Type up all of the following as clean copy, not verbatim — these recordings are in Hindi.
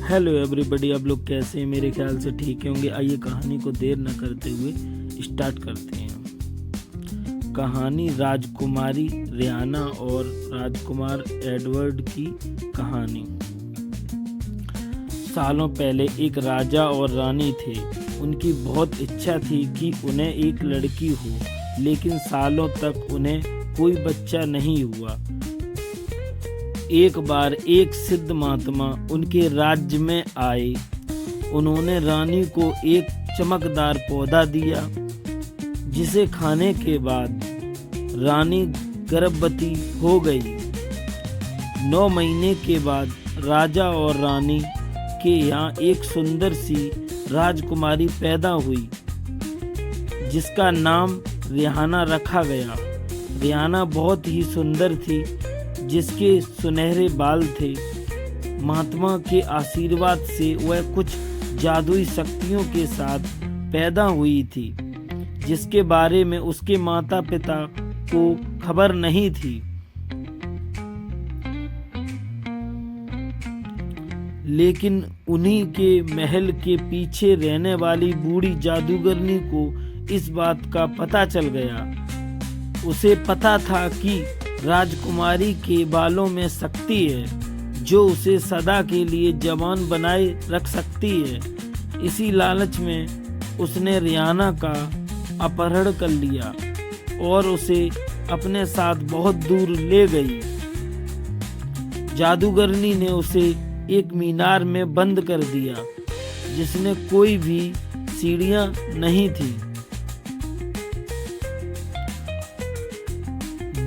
हेलो एवरीबॉडी, आप लोग कैसे हैं? मेरे ख्याल से ठीक होंगे। आइए कहानी को देर न करते हुए स्टार्ट करते हैं। कहानी राजकुमारी रियाना और राजकुमार एडवर्ड की कहानी। सालों पहले एक राजा और रानी थे। उनकी बहुत इच्छा थी कि उन्हें एक लड़की हो, लेकिन सालों तक उन्हें कोई बच्चा नहीं हुआ। एक बार एक सिद्ध महात्मा उनके राज्य में आए। उन्होंने रानी को एक चमकदार पौधा दिया, जिसे खाने के बाद रानी गर्भवती हो गई। 9 महीने के बाद राजा और रानी के यहाँ एक सुंदर सी राजकुमारी पैदा हुई, जिसका नाम रियाना रखा गया। रियाना बहुत ही सुंदर थी, जिसके सुनहरे बाल थे। महात्मा के आशीर्वाद से वह कुछ जादुई शक्तियों के साथ पैदा हुई थी, जिसके बारे में उसके माता पिता को खबर नहीं थी। लेकिन उन्हीं के महल के पीछे रहने वाली बूढ़ी जादूगरनी को इस बात का पता चल गया। उसे पता था कि राजकुमारी के बालों में शक्ति है, जो उसे सदा के लिए जवान बनाए रख सकती है। इसी लालच में उसने रियाना का अपहरण कर लिया और उसे अपने साथ बहुत दूर ले गई। जादूगरनी ने उसे एक मीनार में बंद कर दिया, जिसमें कोई भी सीढ़ियां नहीं थी।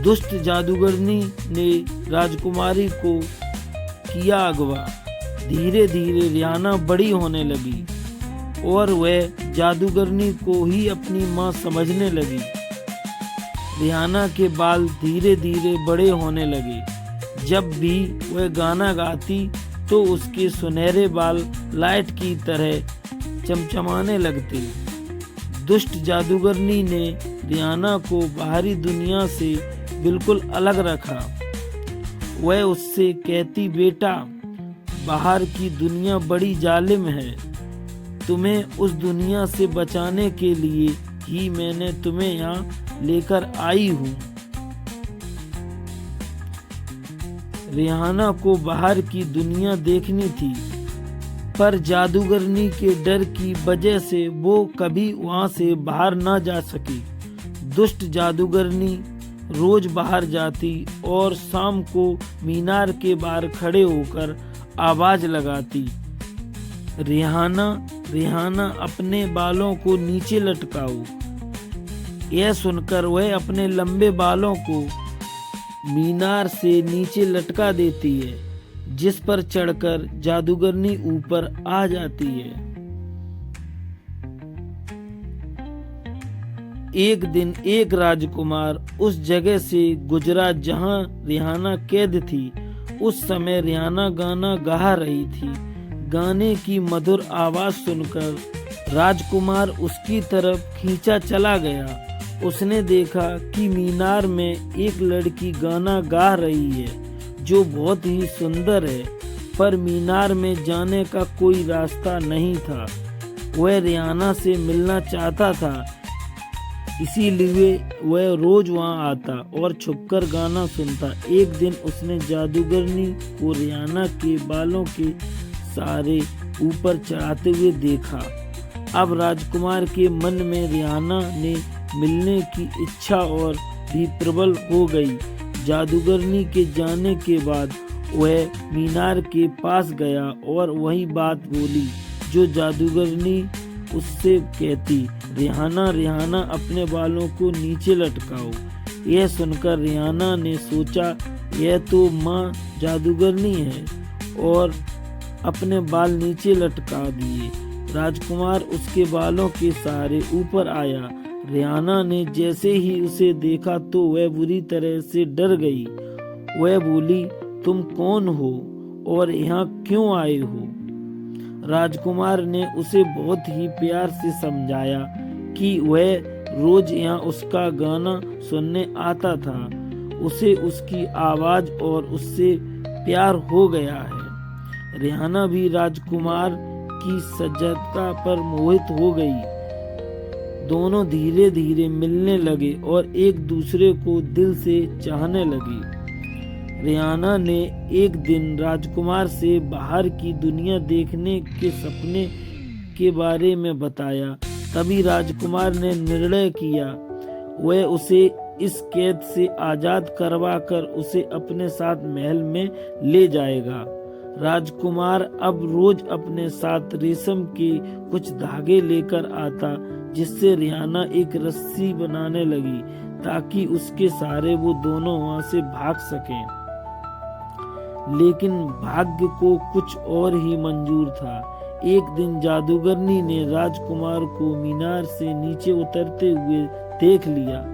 दुष्ट जादूगरनी ने राजकुमारी को किया अगवा। धीरे धीरे रियाना बड़ी होने लगी और वह जादूगरनी को ही अपनी मां समझने लगी। रियाना के बाल धीरे धीरे बड़े होने लगे। जब भी वह गाना गाती तो उसके सुनहरे बाल लाइट की तरह चमचमाने लगते। दुष्ट जादूगरनी ने रियाना को बाहरी दुनिया से बिल्कुल अलग रखा। वह उससे कहती, बेटा, बाहर की दुनिया बड़ी जालिम है। तुम्हें उस दुनिया से बचाने के लिए ही मैंने तुम्हें यहाँ लेकर आई हूँ। रियाना को बाहर की दुनिया देखनी थी, पर जादूगरनी के डर की वजह से वो कभी वहाँ से बाहर ना जा सकी। दुष्ट जादूगरनी रोज बाहर जाती और शाम को मीनार के बाहर खड़े होकर आवाज लगाती, रियाना, रियाना, अपने बालों को नीचे लटकाओ। यह सुनकर वह अपने लंबे बालों को मीनार से नीचे लटका देती है, जिस पर चढ़कर जादूगरनी ऊपर आ जाती है। एक दिन एक राजकुमार उस जगह से गुजरा जहां रियाना कैद थी। उस समय रियाना गाना गा रही थी। गाने की मधुर आवाज सुनकर राजकुमार उसकी तरफ खींचा चला गया। उसने देखा कि मीनार में एक लड़की गाना गा रही है, जो बहुत ही सुंदर है, पर मीनार में जाने का कोई रास्ता नहीं था। वह रियाना से मिलना चाहता था, इसीलिए वह रोज वहां आता और छुपकर गाना सुनता। एक दिन उसने जादूगरनी को रियाना के बालों के सहारे ऊपर चढ़ाते हुए देखा। अब राजकुमार के मन में रियाना ने मिलने की इच्छा और भी प्रबल हो गई। जादूगरनी के जाने के बाद वह मीनार के पास गया और वही बात बोली जो जादूगरनी उससे कहती, रियाना, रियाना, अपने बालों को नीचे लटकाओ। यह सुनकर रियाना ने सोचा, यह तो माँ जादूगरनी है, और अपने बाल नीचे लटका दिए। राजकुमार उसके बालों के सहारे ऊपर आया। रियाना ने जैसे ही उसे देखा तो वह बुरी तरह से डर गई। वह बोली, तुम कौन हो और यहाँ क्यों आए हो? राजकुमार ने उसे बहुत ही प्यार से समझाया कि वह रोज यहाँ उसका गाना सुनने आता था। उसे उसकी आवाज और उससे प्यार हो गया है। रिहाना भी राजकुमार की सज्जनता पर मोहित हो गई। दोनों धीरे धीरे मिलने लगे और एक दूसरे को दिल से चाहने लगे। रिहाना ने एक दिन राजकुमार से बाहर की दुनिया देखने के सपने के बारे में बताया। तभी राजकुमार ने निर्णय किया वह उसे इस कैद से आजाद करवाकर उसे अपने साथ महल में ले जाएगा। राजकुमार अब रोज अपने साथ रेशम के कुछ धागे लेकर आता, जिससे रिहाना एक रस्सी बनाने लगी ताकि उसके सहारे वो दोनों वहां से भाग सकें। लेकिन भाग्य को कुछ और ही मंजूर था। एक दिन जादूगरनी ने राजकुमार को मीनार से नीचे उतरते हुए देख लिया।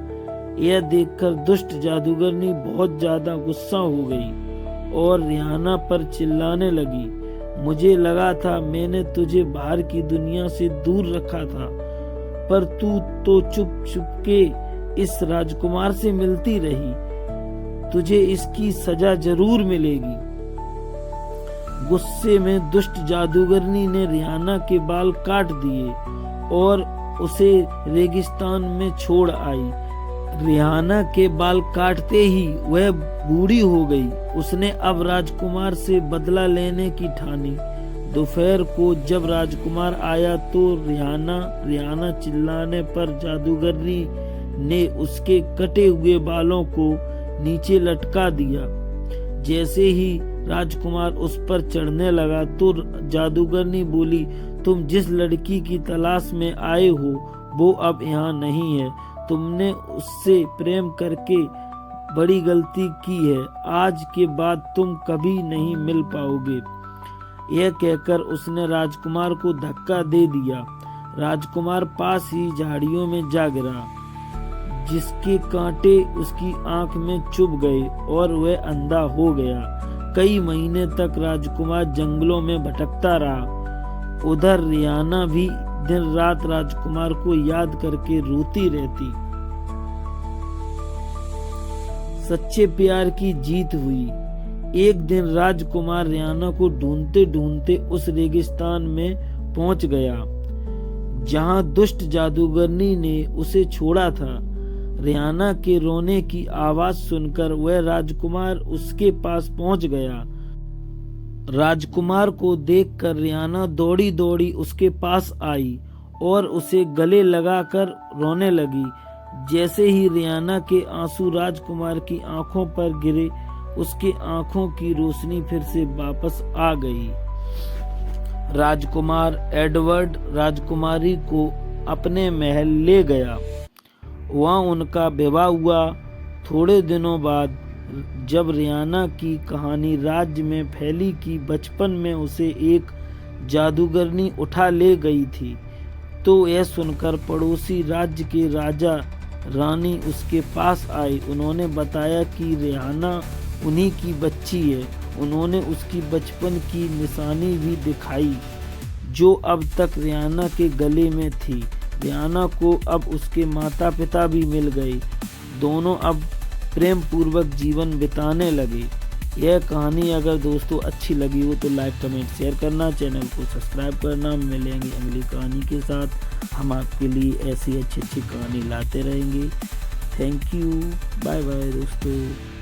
यह देखकर दुष्ट जादूगरनी बहुत ज्यादा गुस्सा हो गई और रिहाना पर चिल्लाने लगी, मुझे लगा था मैंने तुझे बाहर की दुनिया से दूर रखा था, पर तू तो चुप चुप के इस राजकुमार से मिलती रही। तुझे इसकी सजा जरूर मिलेगी। गुस्से में दुष्ट जादूगरनी ने रिहाना के बाल काट दिए और उसे रेगिस्तान में छोड़ आई। रिहाना के बाल काटते ही वह बूढ़ी हो गई। उसने अब राजकुमार से बदला लेने की ठानी। दोपहर को जब राजकुमार आया तो रिहाना चिल्लाने पर जादूगरनी ने उसके कटे हुए बालों को नीचे लटका दिया। जैसे ही राजकुमार उस पर चढ़ने लगा तो जादूगरनी बोली, तुम जिस लड़की की तलाश में आए हो वो अब यहाँ नहीं है। तुमने उससे प्रेम करके बड़ी गलती की है। आज के बाद तुम कभी नहीं मिल पाओगे। यह कहकर उसने राजकुमार को धक्का दे दिया। राजकुमार पास ही झाड़ियों में जा गिरा, जिसके कांटे उसकी आंख में चुभ गए और वह अंधा हो गया। कई महीने तक राजकुमार जंगलों में भटकता रहा। उधर रिहाना भी दिन रात राजकुमार को याद करके रोती रहती। सच्चे प्यार की जीत हुई। एक दिन राजकुमार रिहाना को ढूंढते ढूंढते उस रेगिस्तान में पहुंच गया जहां दुष्ट जादूगरनी ने उसे छोड़ा था। रिहाना के रोने की आवाज सुनकर वह राजकुमार उसके पास पहुंच गया। राजकुमार को देखकर रिहाना दौड़ी दौड़ी उसके पास आई और उसे गले लगाकर रोने लगी। जैसे ही रिहाना के आंसू राजकुमार की आंखों पर गिरे, उसके आंखों की रोशनी फिर से वापस आ गई। राजकुमार एडवर्ड राजकुमारी को अपने महल ले गया। वहाँ उनका विवाह हुआ। थोड़े दिनों बाद जब रिहाना की कहानी राज्य में फैली कि बचपन में उसे एक जादूगरनी उठा ले गई थी, तो यह सुनकर पड़ोसी राज्य के राजा रानी उसके पास आई। उन्होंने बताया कि रिहाना उन्हीं की बच्ची है। उन्होंने उसकी बचपन की निशानी भी दिखाई, जो अब तक रिहाना के गले में थी। रिहाना को अब उसके माता पिता भी मिल गए। दोनों अब प्रेम पूर्वक जीवन बिताने लगे। यह कहानी अगर दोस्तों अच्छी लगी हो तो लाइक कमेंट शेयर करना, चैनल को सब्सक्राइब करना। मिलेंगे अगली कहानी के साथ। हम आपके लिए ऐसी अच्छी अच्छी कहानी लाते रहेंगे। थैंक यू, बाय बाय दोस्तों।